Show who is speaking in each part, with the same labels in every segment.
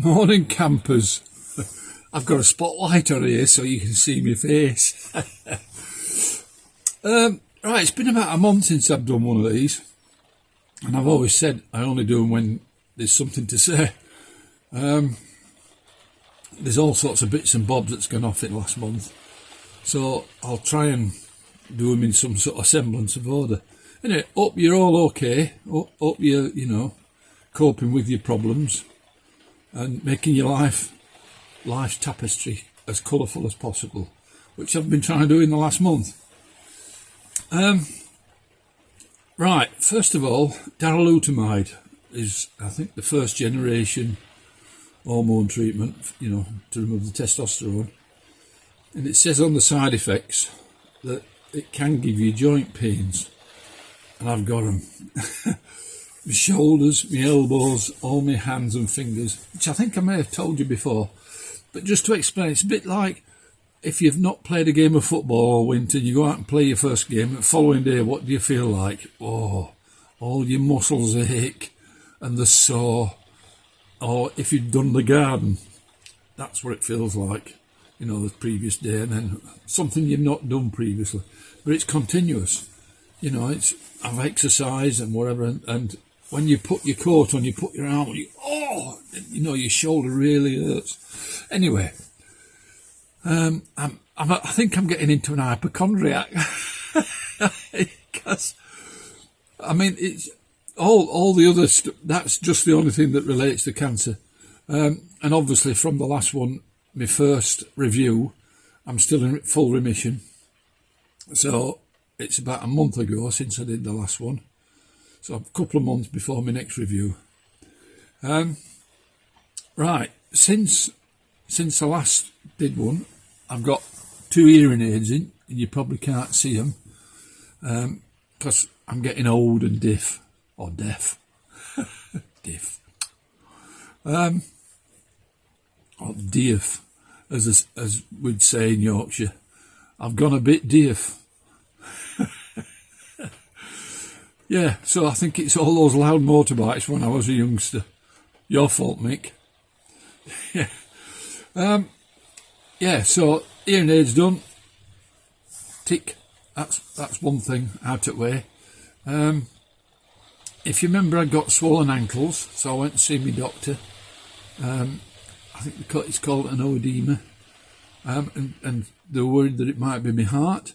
Speaker 1: Morning campers. I've got a spotlight on here so you can see my face. Right, it's been about a month since I've done one of these, and I've always said I only do them when there's something to say. There's all sorts of bits and bobs that's gone off in the last month, so I'll try and do them in some sort of semblance of order. Anyway, hope you're all okay. Hope you're, coping with your problems and making your life's tapestry as colourful as possible, which I've been trying to do in the last month. Right, first of all, darolutamide is, I think, the first generation hormone treatment, to remove the testosterone. And it says on the side effects that it can give you joint pains. And I've got them. My shoulders, my elbows, all my hands and fingers, which I think I may have told you before. But just to explain, it's a bit like if you've not played a game of football all winter, you go out and play your first game, and the following day, what do you feel like? Oh, all your muscles ache and they're sore. Or if you've done the garden, that's what it feels like, the previous day, and then something you've not done previously. But it's continuous. I've exercised and whatever, and when you put your coat on, you put your arm on, your shoulder really hurts. Anyway, I think I'm getting into an hypochondriac because, it's all the other stuff. That's just the only thing that relates to cancer. And obviously from the last one, my first review, I'm still in full remission. So it's about a month ago since I did the last one. So a couple of months before my next review. Right, since I last did one, I've got 2 hearing aids in, and you probably can't see them, because I'm getting old and deaf. Diff. Or deaf, as we'd say in Yorkshire. I've gone a bit deaf. Yeah, so I think it's all those loud motorbikes when I was a youngster. Your fault, Mick. Yeah. So hearing aids done. Tick. That's one thing out of the way. If you remember, I got swollen ankles, so I went to see my doctor. I think it's called an oedema, and they were worried that it might be my heart,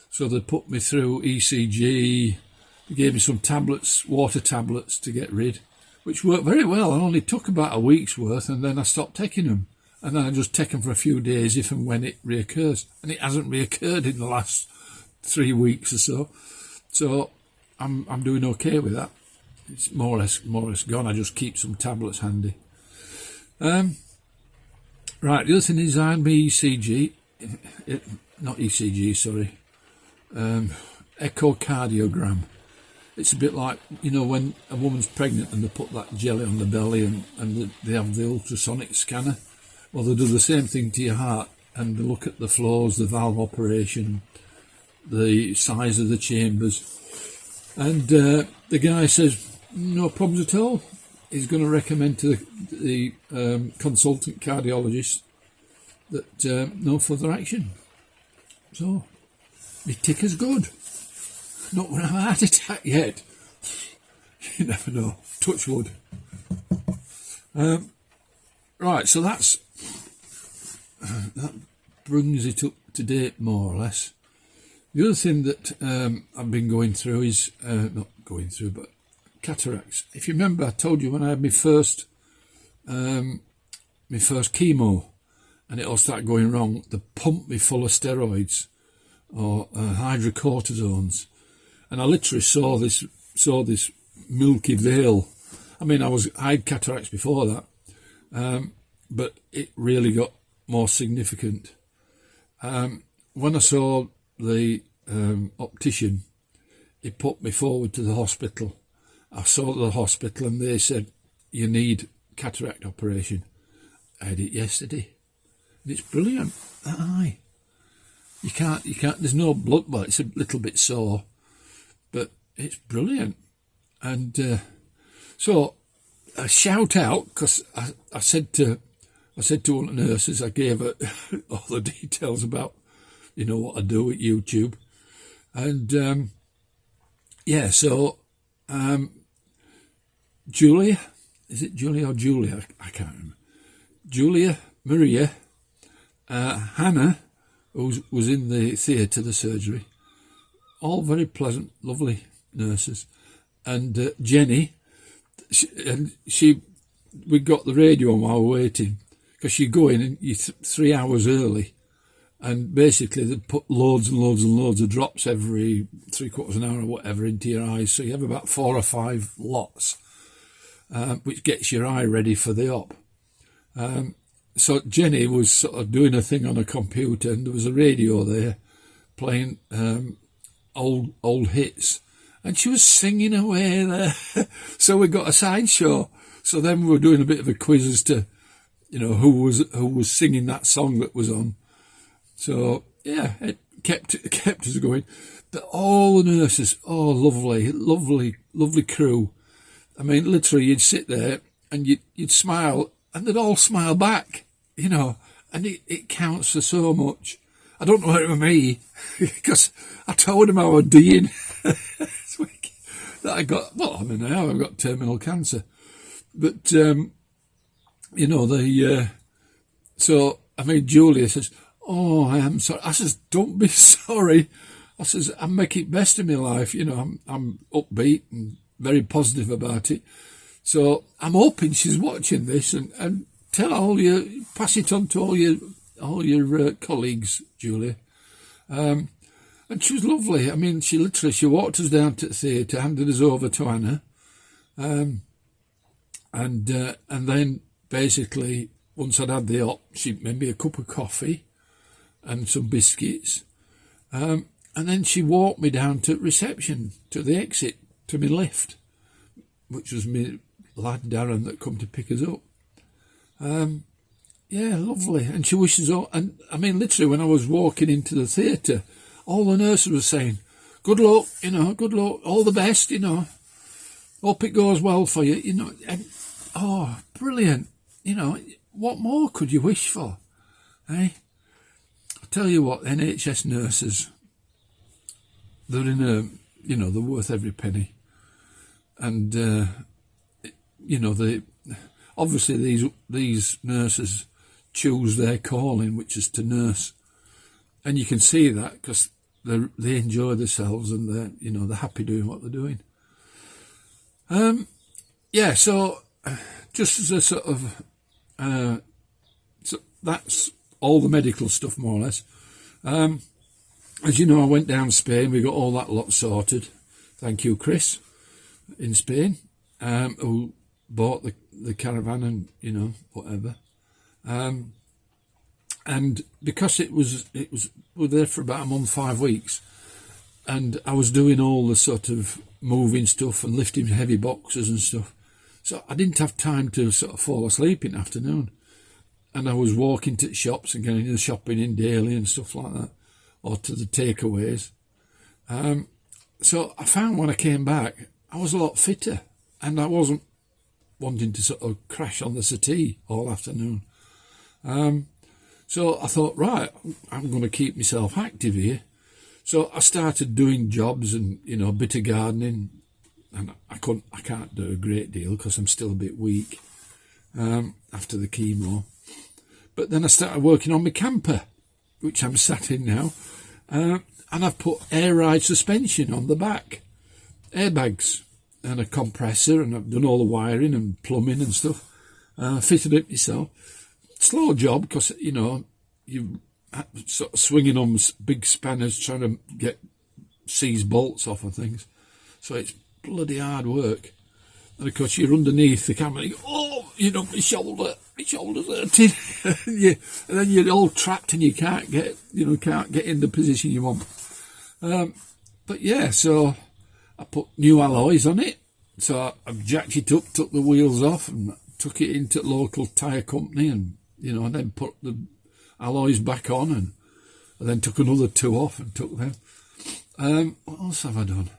Speaker 1: so they put me through ECG. They gave me some tablets, water tablets, to get rid, which worked very well. I only took about a week's worth, and then I stopped taking them. And then I just take them for a few days if and when it reoccurs. And it hasn't reoccurred in the last 3 weeks or so. So I'm doing okay with that. It's more or less gone. I just keep some tablets handy. Right, the other thing is I had my ECG, not ECG, sorry, echocardiogram. It's a bit like, when a woman's pregnant and they put that jelly on the belly and they have the ultrasonic scanner. Well, they do the same thing to your heart, and they look at the flows, the valve operation, the size of the chambers. And the guy says, no problems at all. He's going to recommend to the consultant cardiologist that no further action. So, my ticker's good. Not when I have a heart attack yet. You never know. Touch wood. Right, so that brings it up to date more or less. The other thing that I've been going through is, not going through, but cataracts. If you remember, I told you when I had my first chemo, and it all started going wrong, they pumped me full of steroids or hydrocortisones. And I literally saw this milky veil. I had cataracts before that, but it really got more significant. When I saw the optician, he put me forward to the hospital. I saw the hospital and they said, you need cataract operation. I had it yesterday. And it's brilliant, that eye. You can't, there's no blood, well, it's a little bit sore, but it's brilliant. And so a shout out, because I said to one of the nurses, I gave her all the details about, what I do at YouTube. And, so Julia, is it Julia or Julia? I can't remember. Julia, Maria, Hannah, who was in the theatre, the surgery, all very pleasant, lovely nurses. And Jenny, we got the radio on while we were waiting, because you go in and you're 3 hours early, and basically they put loads and loads and loads of drops every 3/4 an hour or whatever into your eyes, so you have about 4 or 5 lots, which gets your eye ready for the op. So Jenny was sort of doing a thing on a computer, and there was a radio there playing old hits, and she was singing away there. So we got a sideshow. So then we were doing a bit of a quiz as to, who was singing that song that was on. So yeah, it kept us going. But all the nurses, lovely crew. I mean, literally, you'd sit there and you'd smile, and they'd all smile back, and it counts for so much. I don't know whether it was me, because I told them I was dying this week, that I got, I've got terminal cancer. But, Julia says, "Oh, I am sorry." I says, "Don't be sorry." I says, "I make it best of my life, I'm upbeat and very positive about it. So I'm hoping she's watching this, and pass it on to all your colleagues, Julia." And she was lovely. I mean, she walked us down to the theatre, handed us over to Anna, and then basically, once I'd had the op, she made me a cup of coffee and some biscuits, and then she walked me down to reception, to the exit, to my lift, which was my lad Darren that come to pick us up. Yeah, lovely. And she wishes all, and I mean, literally, when I was walking into the theatre, all the nurses were saying, "Good luck, good luck, all the best, hope it goes well for you, and, oh, brilliant, what more could you wish for, eh? I tell you what, NHS nurses, they're they're worth every penny. And, obviously these nurses choose their calling, which is to nurse. And you can see that because they enjoy themselves, and they're happy doing what they're doing. So just as a sort of, so that's all the medical stuff, more or less. As you know, I went down Spain. We got all that lot sorted. Thank you, Chris, in Spain, who bought the caravan and whatever. And because we were there for about a month, 5 weeks, and I was doing all the sort of moving stuff and lifting heavy boxes and stuff, so I didn't have time to sort of fall asleep in the afternoon. And I was walking to the shops and getting the shopping in daily and stuff like that, or to the takeaways. So I found when I came back, I was a lot fitter, and I wasn't wanting to sort of crash on the settee all afternoon. So I thought, right, I'm going to keep myself active here. So I started doing jobs and, a bit of gardening, and I can't do a great deal because I'm still a bit weak after the chemo. But then I started working on my camper, which I'm sat in now, and I've put air ride suspension on the back, airbags and a compressor, and I've done all the wiring and plumbing and stuff, fitted it myself. Slow job because, you sort of swinging on big spanners trying to get seize bolts off of things. So it's bloody hard work. And of course you're underneath the camera and you go, my shoulder's hurting. And then you're all trapped and you can't get in the position you want. But yeah, so I put new alloys on it. So I've jacked it up, took the wheels off and took it into the local tyre company and, and then put the alloys back on and then took another 2 off and took them. What else have I done?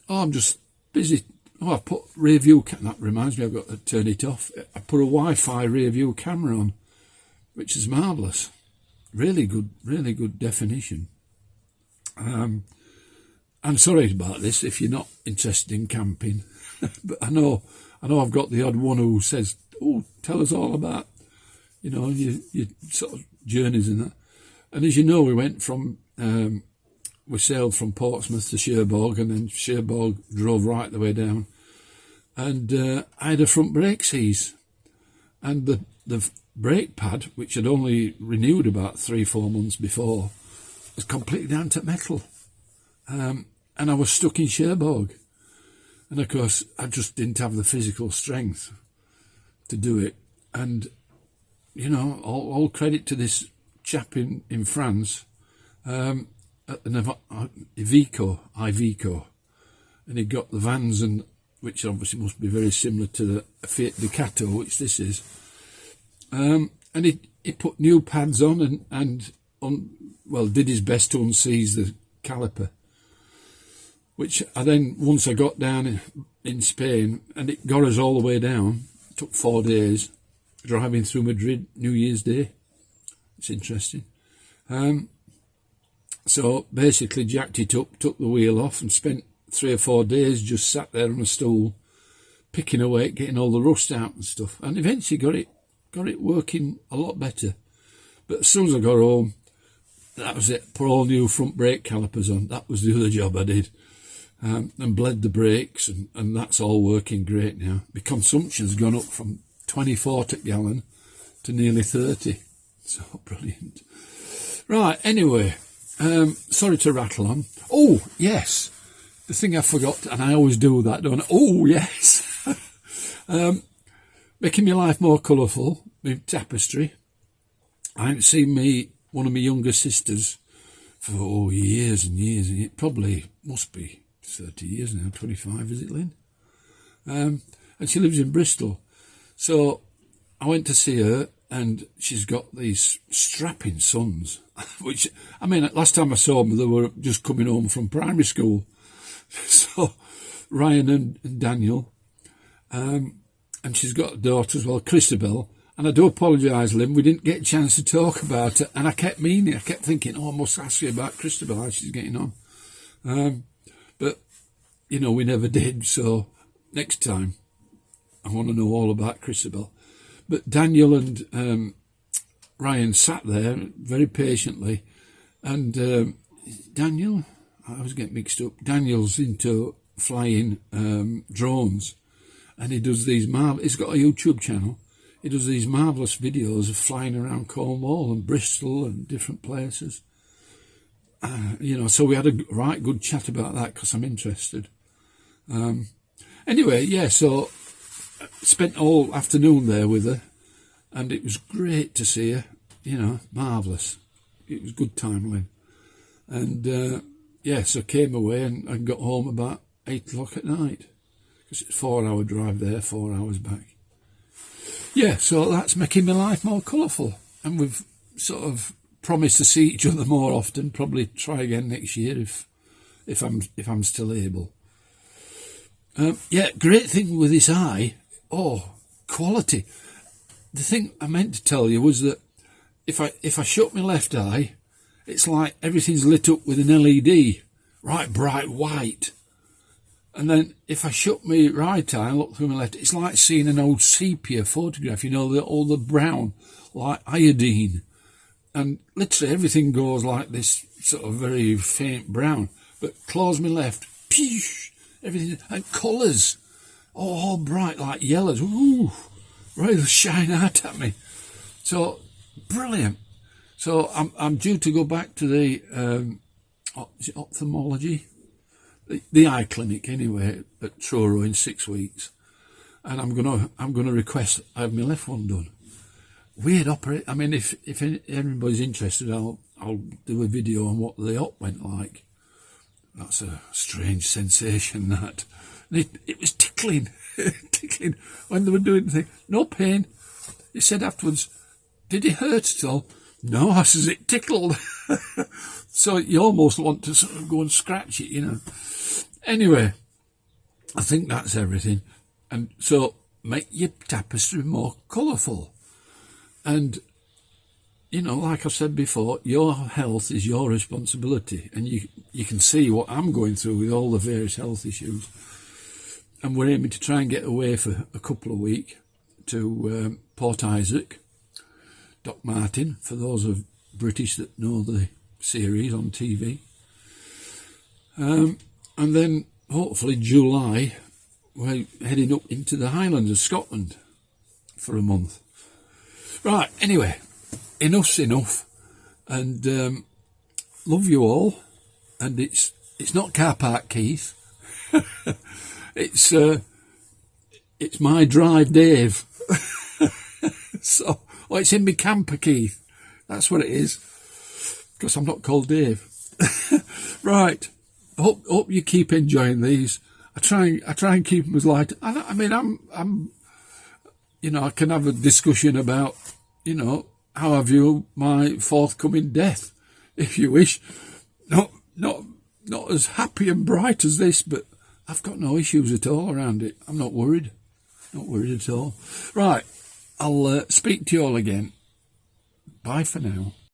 Speaker 1: Oh, I'm just busy. Oh, I've put rear view, that reminds me, I've got to turn it off. I put a Wi-Fi rear view camera on, which is marvellous. Really good definition. I'm sorry about this if you're not interested in camping, but I know I've got the odd one who says, "Oh, tell us all about, your sort of journeys and that." And as you know, we sailed from Portsmouth to Cherbourg, and then Cherbourg drove right the way down. And I had a front brake seize, and the brake pad, which had only renewed about 3-4 months before, was completely down to metal. And I was stuck in Cherbourg. And of course, I just didn't have the physical strength to do it. And, all credit to this chap in France, at the Iveco. And he got the vans, and which obviously must be very similar to the Fiat Ducato, which this is. And he put new pads on and did his best to unseize the caliper, which once I got down in Spain, and it got us all the way down. It took 4 days driving through Madrid New Year's Day. It's interesting. So basically jacked it up, took the wheel off, and spent 3 or 4 days just sat there on a stool, picking away, getting all the rust out and stuff, and eventually got it working a lot better. But as soon as I got home, that was it. Put all new front brake calipers on. That was the other job I did. And bled the brakes, and that's all working great now. My consumption's gone up from 24 to gallon to nearly 30. So brilliant. Right, anyway, sorry to rattle on. Oh, yes, the thing I forgot, and I always do that, don't I? Oh, yes. Making my life more colourful, my tapestry. I haven't seen one of my younger sisters for years and years, and it probably must be 30 years now, 25, is it, Lynn? And she lives in Bristol. So I went to see her, and she's got these strapping sons, which, last time I saw them, they were just coming home from primary school. So Ryan and Daniel, and she's got a daughter as well, Christabel. And I do apologise, Lynn, we didn't get a chance to talk about it, and I kept thinking, I must ask you about Christabel, how she's getting on. But, we never did, so next time I want to know all about Christabel. But Daniel and Ryan sat there very patiently, and Daniel, I was getting mixed up, Daniel's into flying drones, and he does these he's got a YouTube channel. He does these marvellous videos of flying around Cornwall and Bristol and different places. So we had a right good chat about that because I'm interested. Anyway, yeah, so I spent all afternoon there with her, and it was great to see her, marvellous. It was good time, Lynn. And, so I came away and got home about 8 o'clock at night, because it's a 4-hour drive there, 4 hours back. Yeah, so that's making my life more colourful, and we've sort of promised to see each other more often. Probably try again next year if I'm still able. Great thing with this eye. Oh, quality. The thing I meant to tell you was that if I shut my left eye, it's like everything's lit up with an LED, right bright white. And then if I shut my right eye and look through my left, it's like seeing an old sepia photograph, all the brown, like iodine. And literally everything goes like this sort of very faint brown. But close my left, peesh, everything, and colours, all bright like yellows. Ooh, right, they'll shine out at me. So, brilliant. So I'm due to go back to the, is it ophthalmology? The eye clinic anyway at Truro in 6 weeks, and I'm gonna request I have my left one done. Weird operate. If everybody's interested, I'll do a video on what the op went like. That's a strange sensation. That it was tickling, tickling when they were doing the thing. No pain. He said afterwards, "Did it hurt at all?" "No," I says, "it tickled." So you almost want to sort of go and scratch it, Anyway, I think that's everything. And so make your tapestry more colourful. And, you know, like I said before, your health is your responsibility. And you can see what I'm going through with all the various health issues. And we're aiming to try and get away for a couple of weeks to Port Isaac, Doc Martin, for those of British that know the series on TV. And then hopefully July, we're heading up into the Highlands of Scotland for a month. Right, anyway, enough's enough. And love you all. And it's not car park Keith. It's my drive Dave. So, it's in my camper Keith. That's what it is. Because I'm not called Dave. Right. Hope you keep enjoying these. I try and keep them as light. I mean, I'm, you know, I can have a discussion about, you know, how I view my forthcoming death, if you wish. Not as happy and bright as this, but I've got no issues at all around it. I'm not worried. Not worried at all. Right. I'll speak to you all again. Bye for now.